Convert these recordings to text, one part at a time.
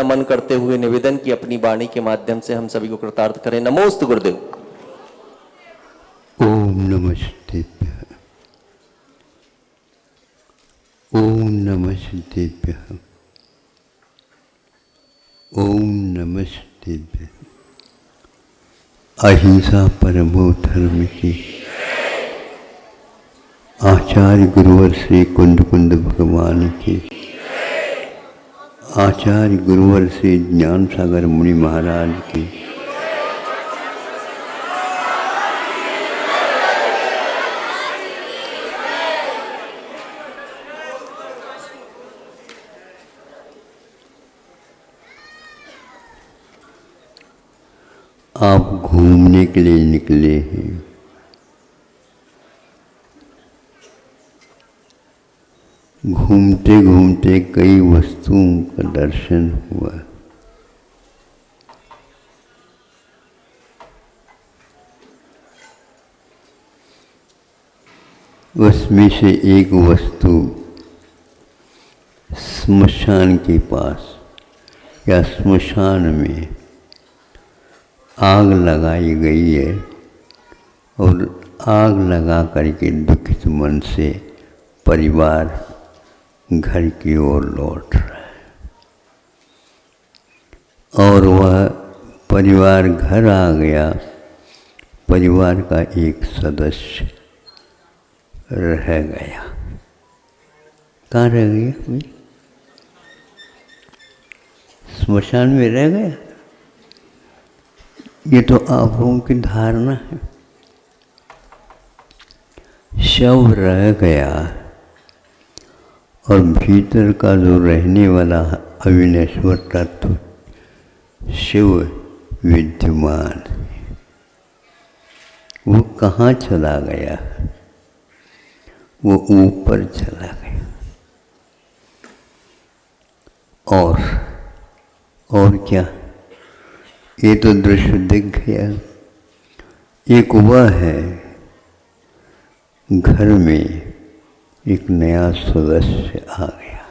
नमन करते हुए निवेदन की अपनी वाणी के माध्यम से हम सभी को कृतार्थ करें। नमोस्तु गुरुदेव। ओम नमस्तेभ्यः। ओम नमस्तेभ्यः। ओम नमस्तेभ्यः। अहिंसा परमो धर्म की आचार्य गुरुवर श्री कुंद कुंद भगवान की, आचार्य गुरुवर श्री ज्ञान सागर मुनि महाराज की, आप घूमने के लिए निकले हैं। घूमते घूमते कई वस्तुओं का दर्शन हुआ। उसमें से एक वस्तु स्मशान के पास या स्मशान में आग लगाई गई है और आग लगा करके दुखित मन से परिवार घर की ओर लौट रहा है और वह परिवार घर आ गया। परिवार का एक सदस्य रह गया। कहाँ रह गया? स्मशान में रह गया। ये तो आप लोगों की धारणा है। शव रह गया और भीतर का जो रहने वाला अविनश्वर तत्व शिव विद्यमान, वो कहाँ चला गया? वो ऊपर चला गया। और क्या? ये तो दृश्य दिख गया। एक वह है, घर में एक नया सदस्य आ गया।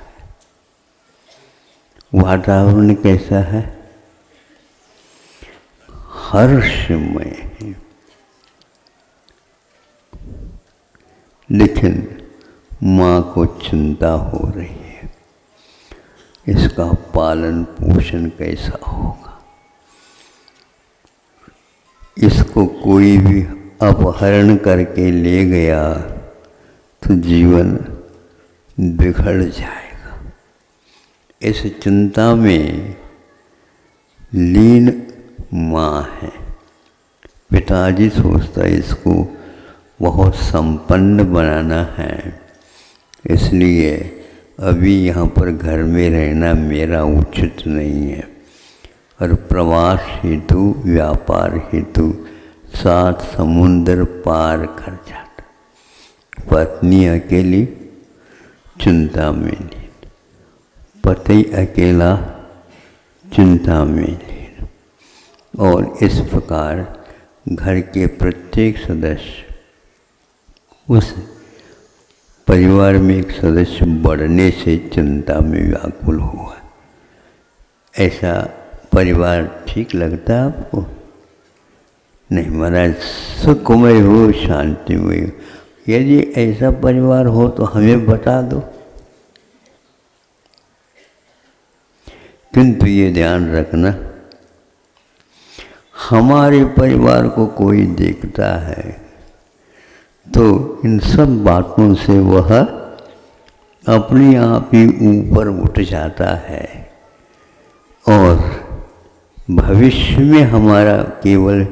वातावरण कैसा है? हर्षमय है। लेकिन माँ को चिंता हो रही है, इसका पालन पोषण कैसा होगा। इसको कोई भी अपहरण करके ले गया तो जीवन बिगड़ जाएगा। इस चिंता में लीन माँ है। पिताजी सोचता है इसको बहुत संपन्न बनाना है, इसलिए अभी यहाँ पर घर में रहना मेरा उचित नहीं है और प्रवास हेतु व्यापार हेतु 7 समुंदर पार कर जाता। पत्नी अकेली चिंता में लीन, पति अकेला चिंता में लीन, और इस प्रकार घर के प्रत्येक सदस्य, उस परिवार में एक सदस्य बढ़ने से चिंता में व्याकुल हुआ। ऐसा परिवार ठीक लगता है आपको? नहीं महाराज, सुखमय हो, शांतिमय हो। यदि ऐसा परिवार हो तो हमें बता दो। किंतु ये ध्यान रखना, हमारे परिवार को कोई देखता है तो इन सब बातों से वह अपने आप ही ऊपर उठ जाता है और भविष्य में हमारा केवल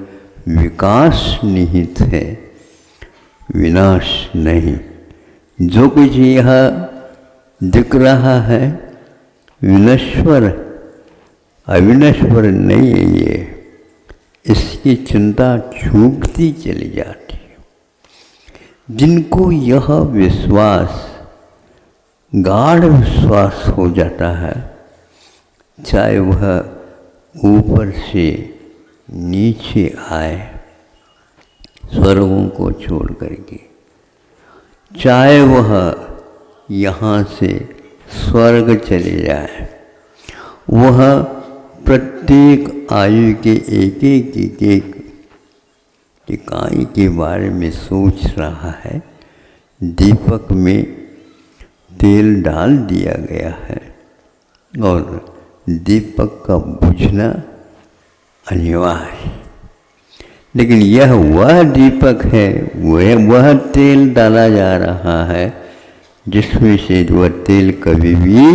विकास निहित है, विनाश नहीं। जो कुछ यह दिख रहा है विनश्वर, अविनश्वर नहीं है। ये इसकी चिंता छूटती चली जाती है। जिनको यह विश्वास, गाढ़ विश्वास हो जाता है, चाहे वह ऊपर से नीचे आए स्वर्गों को छोड़ करके, चाहे वह यहाँ से स्वर्ग चले जाए वह प्रत्येक आयु के एक इकाई के बारे में सोच रहा है। दीपक में तेल डाल दिया गया है और दीपक का बुझना अनिवार्य, लेकिन यह वह दीपक है, वह तेल डाला जा रहा है जिसमें से वह तेल कभी भी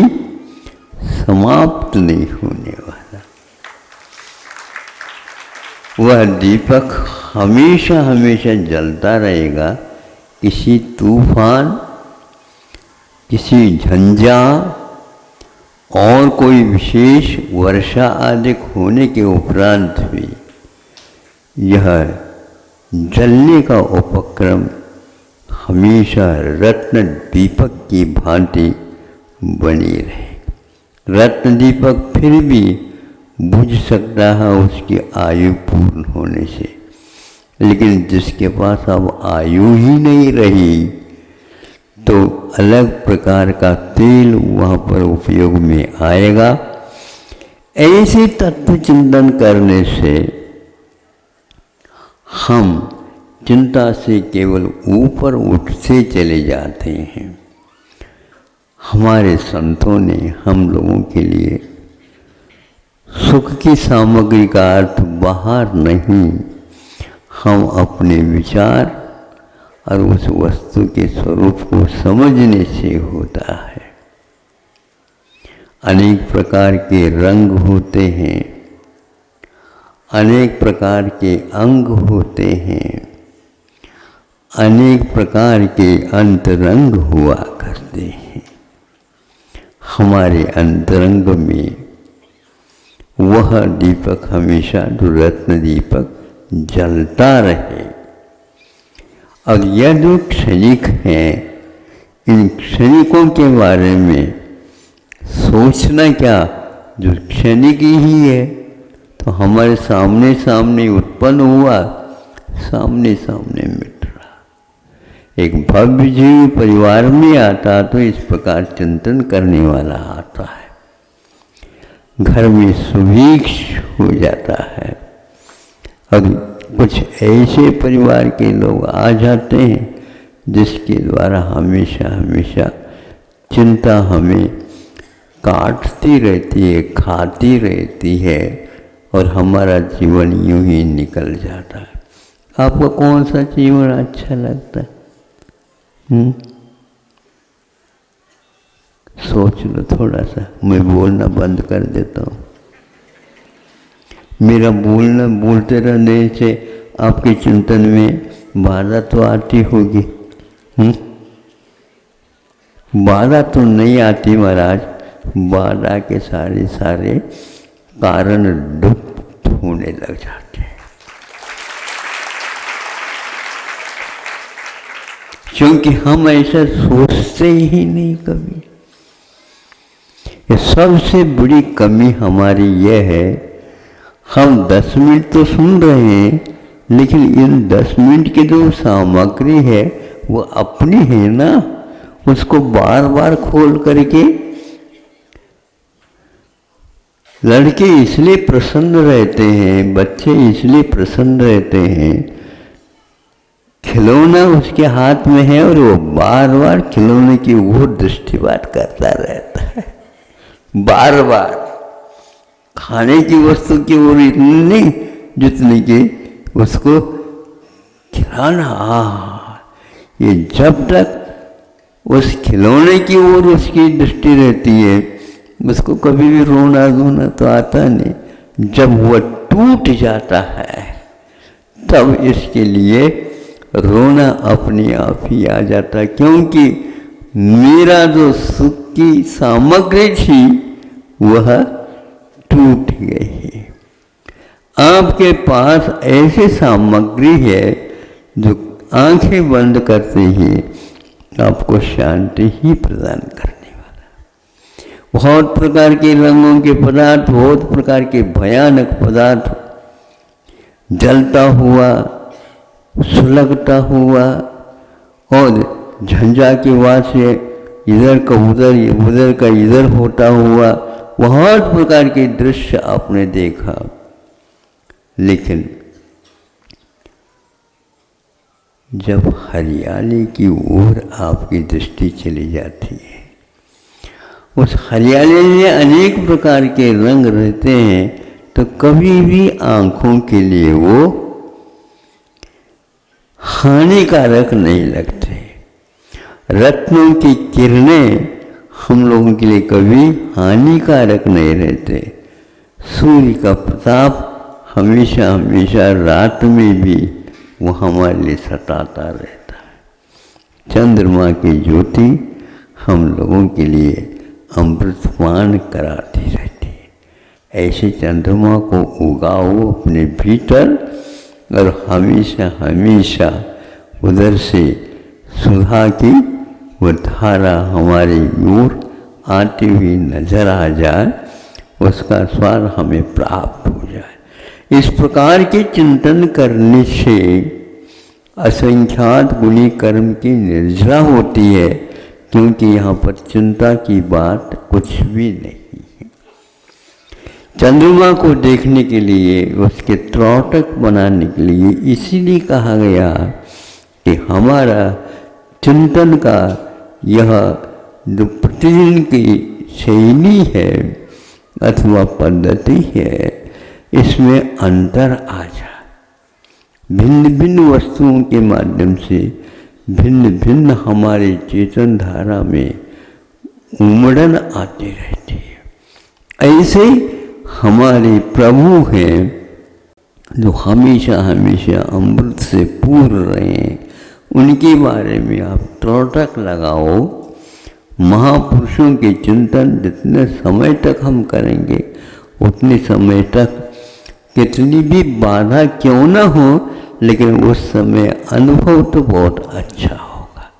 समाप्त नहीं होने वाला। वह दीपक हमेशा हमेशा जलता रहेगा। किसी तूफान, किसी झंझा और कोई विशेष वर्षा आदि होने के उपरांत भी यह जलने का उपक्रम हमेशा रत्न दीपक की भांति बनी रहे। रत्न दीपक फिर भी बुझ सकता है उसकी आयु पूर्ण होने से, लेकिन जिसके पास अब आयु ही नहीं रही तो अलग प्रकार का तेल वहाँ पर उपयोग में आएगा। ऐसे तत्व चिंतन करने से हम चिंता से केवल ऊपर उठते चले जाते हैं। हमारे संतों ने हम लोगों के लिए सुख की सामग्री का अर्थ बाहर नहीं, हम अपने विचार और उस वस्तु के स्वरूप को समझने से होता है। अनेक प्रकार के रंग होते हैं, अनेक प्रकार के अंग होते हैं, अनेक प्रकार के अंतरंग हुआ करते हैं। हमारे अंतरंग में वह दीपक हमेशा जो रत्न दीपक जलता रहे। और यह जो क्षणिक हैं, इन क्षणिकों के बारे में सोचना क्या, जो क्षणिक ही है तो हमारे सामने सामने उत्पन्न हुआ, सामने सामने मिट रहा। एक भव्य जीव परिवार में आता तो इस प्रकार चिंतन करने वाला आता है, घर में सुभिक्ष हो जाता है। और कुछ ऐसे परिवार के लोग आ जाते हैं जिसके द्वारा हमेशा हमेशा चिंता हमें काटती रहती है, खाती रहती है और हमारा जीवन यूं ही निकल जाता है। आपको कौन सा जीवन अच्छा लगता है? सोच लो थोड़ा सा। मैं बोलना बंद कर देता हूँ। मेरा बोलते रहने से आपके चिंतन में बाधा तो आती होगी। बाधा तो नहीं आती महाराज, बाधा के सारे कारण लुप्त होने लग जाते हैं, क्योंकि हम ऐसा सोचते ही नहीं कभी। ये सबसे बड़ी कमी हमारी यह है, हम 10 मिनट तो सुन रहे हैं, लेकिन इन 10 मिनट की जो सामग्री है वो अपनी है ना, उसको बार बार खोल करके। लड़के इसलिए प्रसन्न रहते हैं, बच्चे इसलिए प्रसन्न रहते हैं, खिलौना उसके हाथ में है और वो बार बार खिलौने की ओर दृष्टिपात करता रहता है, बार बार। खाने की वस्तु की ओर इतनी नहीं जितनी कि उसको खिलाना। ये जब तक उस खिलौने की ओर उसकी दृष्टि रहती है, उसको कभी भी रोना धोना तो आता नहीं। जब वह टूट जाता है तब इसके लिए रोना अपने आप ही आ जाता है, क्योंकि मेरा जो सुख की सामग्री थी वह टूट गई है। आपके पास ऐसी सामग्री है जो आंखें बंद करते ही आपको शांति ही प्रदान करने वाला। बहुत प्रकार के रंगों के पदार्थ, बहुत प्रकार के भयानक पदार्थ जलता हुआ, सुलगता हुआ और झंझा की आवाज से इधर का उधर, उधर का इधर होता हुआ बहुत प्रकार के दृश्य आपने देखा, लेकिन जब हरियाली की ओर आपकी दृष्टि चली जाती है, उस हरियाली में अनेक प्रकार के रंग रहते हैं, तो कभी भी आंखों के लिए वो हानिकारक नहीं लगते। रत्नों की किरणें हम लोगों के लिए कभी हानिकारक नहीं रहते। सूर्य का प्रताप हमेशा हमेशा रात में भी वो हमारे लिए सताता रहता है। चंद्रमा की ज्योति हम लोगों के लिए अमृतपान कराती रहती है। ऐसे चंद्रमा को उगाओ अपने भीतर, और हमेशा हमेशा उधर से सुधा की वो धारा हमारी ओर आती हुई नजर आ जाए, उसका स्वाद हमें प्राप्त हो जाए। इस प्रकार के चिंतन करने से असंख्यात गुणी कर्म की निर्जरा होती है, क्योंकि यहाँ पर चिंता की बात कुछ भी नहीं है। चंद्रमा को देखने के लिए, उसके त्रोटक बनाने के लिए इसीलिए कहा गया कि हमारा चिंतन का यह जो प्रतिदिन की शैली है अथवा पद्धति है, इसमें अंतर आ जाए। भिन्न भिन्न वस्तुओं के माध्यम से भिन्न भिन्न हमारे चेतन धारा में उमड़न आती रहती है। ऐसे हमारे प्रभु हैं जो हमेशा हमेशा अमृत से पूर्ण रहे हैं, उनके बारे में आप त्रोटक लगाओ। महापुरुषों के चिंतन जितने समय तक हम करेंगे, उतने समय तक कितनी भी बाधा क्यों न हो, लेकिन उस समय अनुभव तो बहुत अच्छा होगा।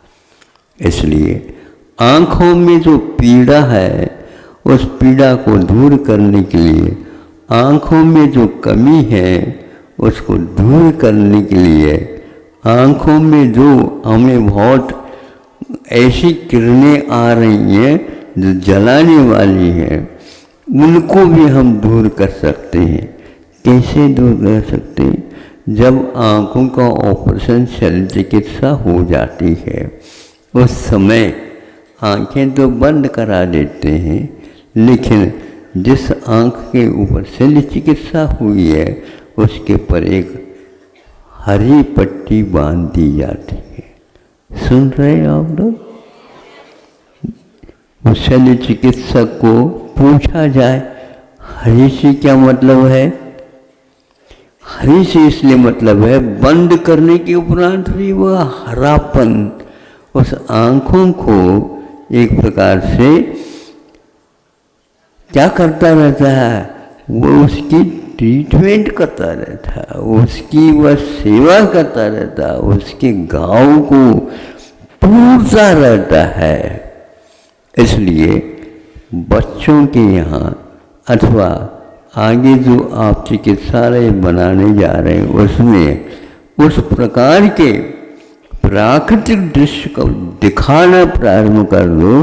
इसलिए आँखों में जो पीड़ा है, उस पीड़ा को दूर करने के लिए, आँखों में जो कमी है उसको दूर करने के लिए, आँखों में जो हमें बहुत ऐसी किरणें आ रही हैं जो जलाने वाली हैं, उनको भी हम दूर कर सकते हैं। कैसे दूर कर सकते हैं? जब आँखों का ऑपरेशन शल्य चिकित्सा हो जाती है, उस समय आँखें तो बंद करा देते हैं, लेकिन जिस आँख के ऊपर शल्य चिकित्सा हुई है उसके पर एक हरी पट्टी बांध दी जाती है। सुन रहे हैं आप लोग? उस शल्य चिकित्सक को पूछा जाए हरी से क्या मतलब है? हरी से इसलिए मतलब है बंद करने के उपरांत भी वह हरापन उस आँखों को एक प्रकार से क्या करता रहता है, वो उसकी ट्रीटमेंट करता रहता है, उसकी वह सेवा करता रहता है, उसके घाव को पूरता रहता है। इसलिए बच्चों के यहाँ अथवा आगे जो आप चिकित्सालय बनाने जा रहे हैं, उसमें उस प्रकार के प्राकृतिक दृश्य को दिखाना प्रारंभ कर दो,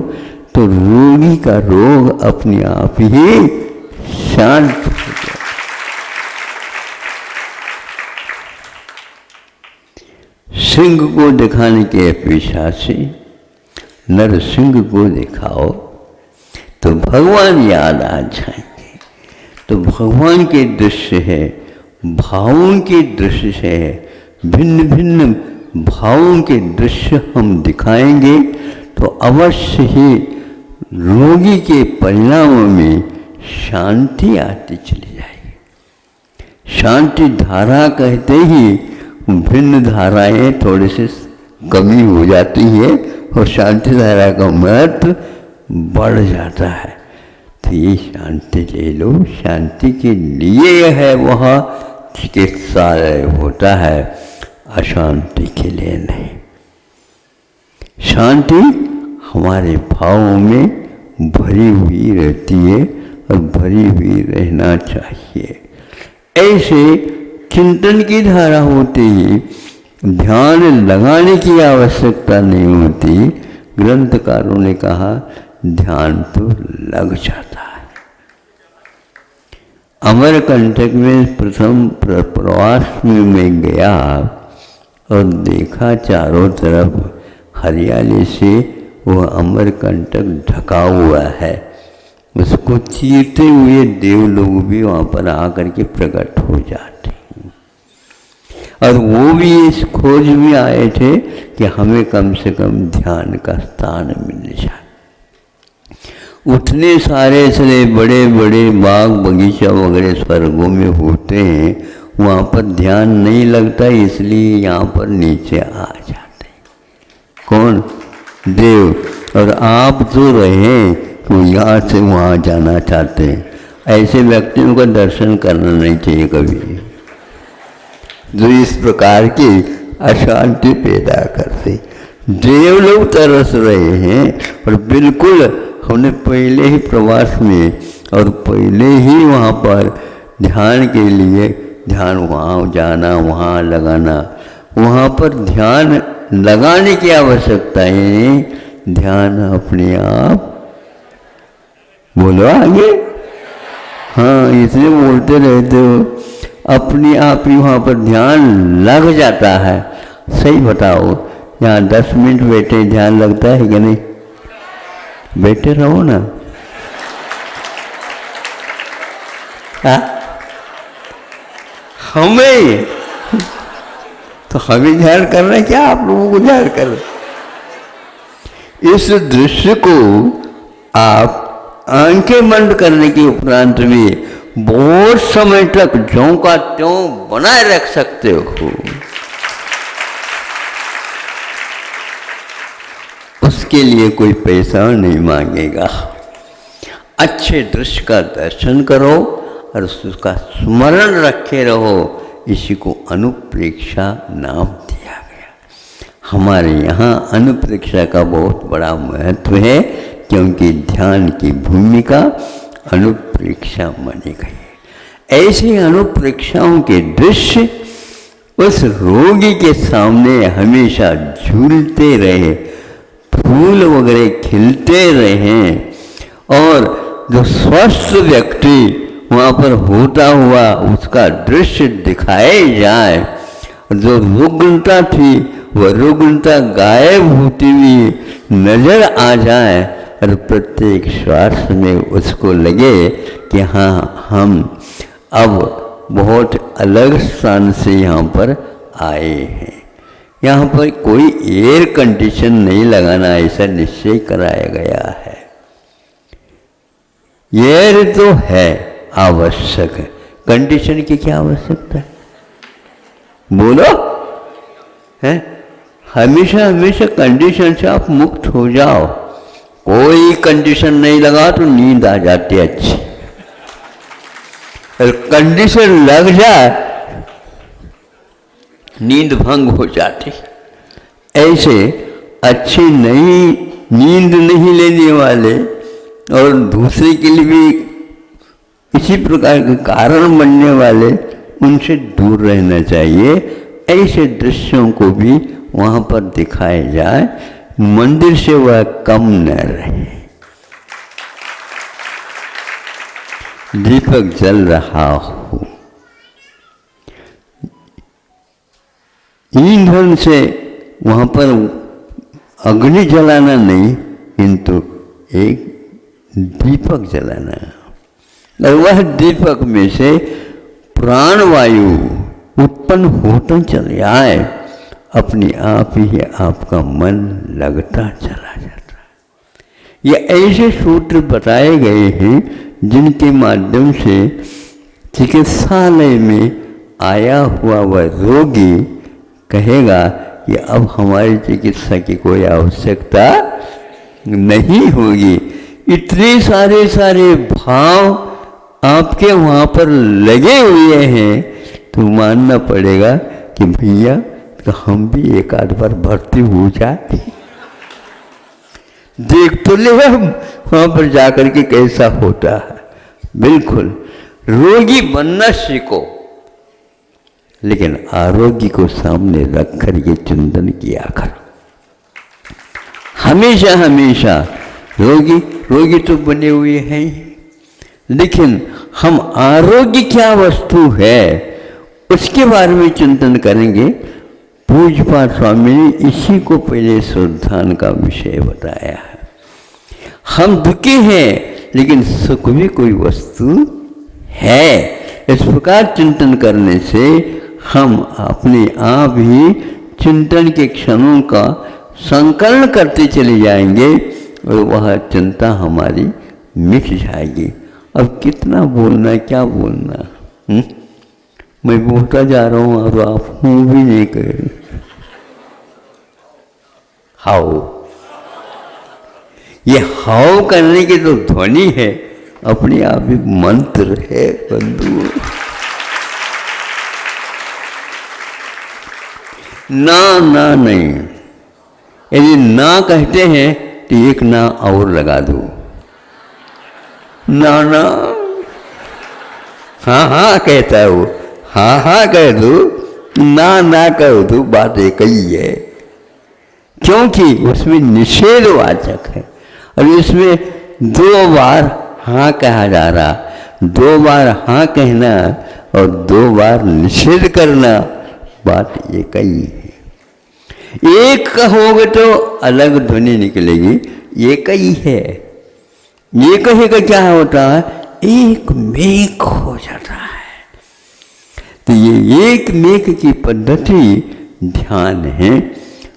तो रोगी का रोग अपने आप ही शांत हो जाए। सिंह को दिखाने की अपेक्षा से नरसिंह को दिखाओ तो भगवान याद आ जाएंगे। तो भगवान के दृश्य है, भावों के दृश्य है, भिन्न भिन्न भावों के दृश्य हम दिखाएंगे तो अवश्य ही रोगी के परिणामों में शांति आती चली जाएगी। शांति धारा कहते ही भिन्न धाराएं थोड़ी सी कमी हो जाती है और शांति धारा का महत्व बढ़ जाता है। तो ये शांति ले लो, शांति के लिए है वहाँ चिकित्सालय होता है, अशांति के लिए नहीं। शांति हमारे भावों में भरी हुई रहती है और भरी हुई रहना चाहिए। ऐसे चिंतन की धारा होते ही ध्यान लगाने की आवश्यकता नहीं होती। ग्रंथकारों ने कहा ध्यान तो लग जाता है। अमरकंटक में प्रथम प्रवास में मैं गया और देखा चारों तरफ हरियाली से वह अमरकंटक ढका हुआ है। उसको चीरते हुए देव लोग भी वहाँ पर आकर के प्रकट हो जाते हैं। और वो भी इस खोज में आए थे कि हमें कम से कम ध्यान का स्थान मिल जाए। उतने सारे बड़े बड़े बाग बगीचा वगैरह स्वर्गों में होते हैं, वहाँ पर ध्यान नहीं लगता, इसलिए यहाँ पर नीचे आ जाते हैं। कौन? देव। और आप जो रहे तो यहाँ से वहाँ जाना चाहते हैं, ऐसे व्यक्तियों का दर्शन करना नहीं चाहिए कभी, जो इस प्रकार की अशांति पैदा करते। देव लोग तरस रहे हैं और बिल्कुल हमने पहले ही प्रवास में और पहले ही वहाँ पर ध्यान के लिए ध्यान वहाँ जाना, वहाँ लगाना, वहाँ पर ध्यान लगाने की आवश्यकता है। ध्यान अपने आप, बोलो आगे, हाँ इसलिए बोलते रहते हो, अपने आप ही वहाँ पर ध्यान लग जाता है। सही बताओ, यहाँ 10 मिनट बैठे ध्यान लगता है कि नहीं? बैठे रहो ना। हमें तो हमें ध्यान करना है, क्या आप लोगों को ध्यान करना? इस दृश्य को आप आंखें बंद करने के उपरांत भी बहुत समय तक ज्यों का त्यों बनाए रख सकते हो। उसके लिए कोई पैसा नहीं मांगेगा। अच्छे दृश्य का दर्शन करो और उसका स्मरण रखे रहो। इसी को अनुप्रेक्षा नाम दिया गया। हमारे यहाँ अनुप्रेक्षा का बहुत बड़ा महत्व है, क्योंकि ध्यान की भूमिका अनुप्रेक्षा मानी गई है। ऐसे अनुप्रेक्षाओं के दृश्य उस रोगी के सामने हमेशा झूलते रहे, फूल वगैरह खिलते रहे, और जो स्वस्थ व्यक्ति वहाँ पर होता हुआ उसका दृश्य दिखाए जाए, जो रुग्णता थी वह रुग्णता गायब होती हुई नजर आ जाए, और प्रत्येक श्वास में उसको लगे कि हाँ हम अब बहुत अलग स्थान से यहाँ पर आए हैं। यहाँ पर कोई एयर कंडीशन नहीं लगाना, ऐसा निश्चय कराया गया है। एयर तो है आवश्यक है, कंडीशन की क्या आवश्यकता है? बोलो है, हमेशा हमेशा कंडीशन से आप मुक्त हो जाओ। कोई कंडीशन नहीं लगा तो नींद आ जाती है अच्छी, और कंडीशन लग जाए नींद भंग हो जाती। ऐसे अच्छी नहीं नींद नहीं लेने वाले और दूसरे के लिए भी इसी प्रकार के कारण बनने वाले, उनसे दूर रहना चाहिए। ऐसे दृश्यों को भी वहाँ पर दिखाया जाए, मंदिर से वह कम न रहे। दीपक जल रहा हो, ईंधन से वहाँ पर अग्नि जलाना नहीं, किंतु एक दीपक जलाना, और वह दीपक में से प्राणवायु उत्पन्न होता चले आए, अपने आप ही आपका मन लगता चला जाता है। ये ऐसे सूत्र बताए गए हैं जिनके माध्यम से चिकित्सालय में आया हुआ वह रोगी कहेगा कि अब हमारी चिकित्सा की कोई आवश्यकता नहीं होगी। इतने सारे भाव आपके वहाँ पर लगे हुए हैं, तो मानना पड़ेगा कि भैया तो हम भी एक आध बार भर्ती हो जाए, देख तो ले हम वहाँ पर जाकर के कैसा होता है। बिल्कुल रोगी बनना सीखो, लेकिन आरोग्य को सामने रख कर के चिंतन किया करो। हमेशा हमेशा रोगी तो बने हुए हैं, लेकिन हम आरोग्य क्या वस्तु है उसके बारे में चिंतन करेंगे। पूज्यपाद स्वामी ने इसी को पहले श्रद्धान का विषय बताया है। हम दुखी हैं लेकिन सुख भी कोई वस्तु है। इस प्रकार चिंतन करने से हम अपने आप ही चिंतन के क्षणों का संकलन करते चले जाएंगे और वह चिंता हमारी मिट जाएगी। अब कितना बोलना, क्या बोलना, मैं बोलता जा रहा हूँ और आप हूँ भी नहीं कह रहे। हाउ, ये हाउ करने की तो ध्वनि है, अपने आप ही मंत्र है बंधु। ना ना नहीं, यदि ना कहते हैं तो एक ना और लगा दो। ना ना, हाँ हाँ कहता है वो, हाँ हाँ कह दो, ना ना कह दो, बात एक ही है। क्योंकि उसमें निषेधवाचक है और इसमें 2 बार हाँ कहा जा रहा, 2 बार हाँ कहना और 2 बार निषेध करना, बात एक ही है। एक कहोगे तो अलग ध्वनि निकलेगी, एक ही है। ये कहे का क्या होता है, एक मेघ हो जाता है। तो ये एक मेघ की पद्धति ध्यान है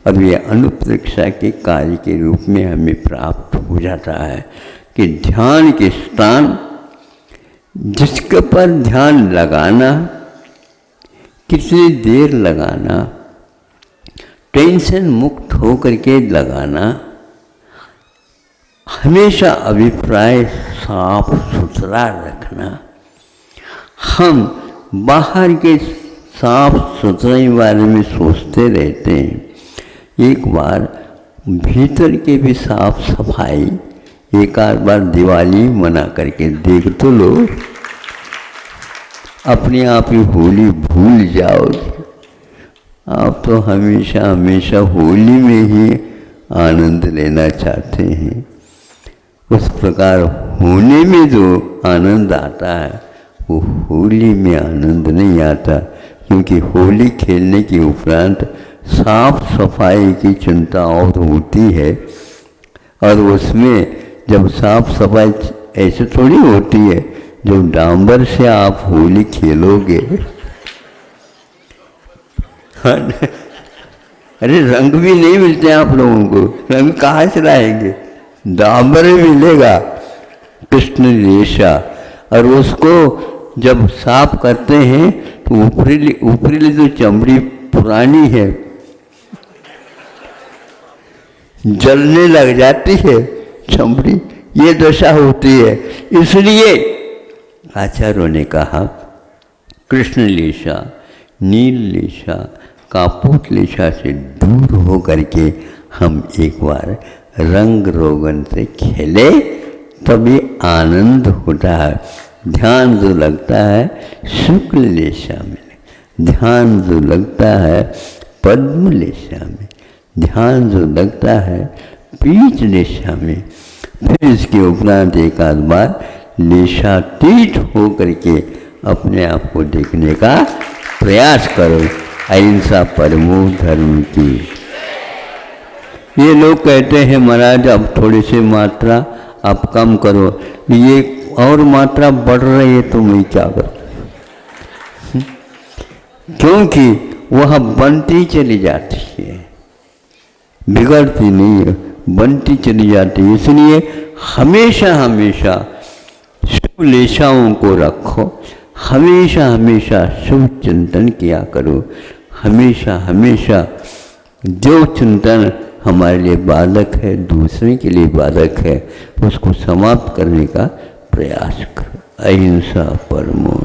और ये अनुप्रेक्षा के कार्य के रूप में हमें प्राप्त हो जाता है कि ध्यान के स्थान जिसके पर ध्यान लगाना, कितनी देर लगाना, टेंशन मुक्त होकर के लगाना, हमेशा अभिप्राय साफ सुथरा रखना। हम बाहर के साफ सुथराई बारे में सोचते रहते हैं, एक बार भीतर के भी साफ सफाई एक आध बार दिवाली मना करके देख तो लो, अपने आप ही होली भूल जाओगे। आप तो हमेशा हमेशा होली में ही आनंद लेना चाहते हैं। उस प्रकार होने में जो आनंद आता है वो होली में आनंद नहीं आता, क्योंकि होली खेलने के उपरांत साफ सफाई की चिंता और होती है। और उसमें जब साफ सफाई ऐसे थोड़ी होती है जो डांबर से आप होली खेलोगे। अरे रंग भी नहीं मिलते आप लोगों को, रंग कहाँ से लाएंगे, डांबर मिलेगा कृष्ण रेशा। और उसको जब साफ करते हैं तो ऊपरी जो चमड़ी पुरानी है जलने लग जाती है चमड़ी, ये दशा होती है। इसलिए आचार्यों ने कहा कृष्ण लेशा, नील लेशा, कापूत लेशा से दूर हो करके हम एक बार रंग रोगन से खेले, तभी आनंद होता है। ध्यान जो लगता है शुक्ल लेशा में, ध्यान जो लगता है पद्म लेशा में, ध्यान जो लगता है पीच लेशा में, फिर इसके उपरांत एक आध बार लेशातीत हो करके अपने आप को देखने का प्रयास करो। अहिंसा परमो धर्म की। ये लोग कहते हैं महाराज अब थोड़ी सी मात्रा आप कम करो, ये और मात्रा बढ़ रही है तो मैं क्या करूं, क्योंकि वह बनती चली जाती है, बिगड़ती नहीं है, बनती चली जाती है। इसलिए हमेशा हमेशा शुभ लेशाओं को रखो, हमेशा हमेशा शुभ चिंतन किया करो, हमेशा हमेशा जो चिंतन हमारे लिए बाधक है, दूसरे के लिए बाधक है, उसको समाप्त करने का प्रयास करो। अहिंसा परमो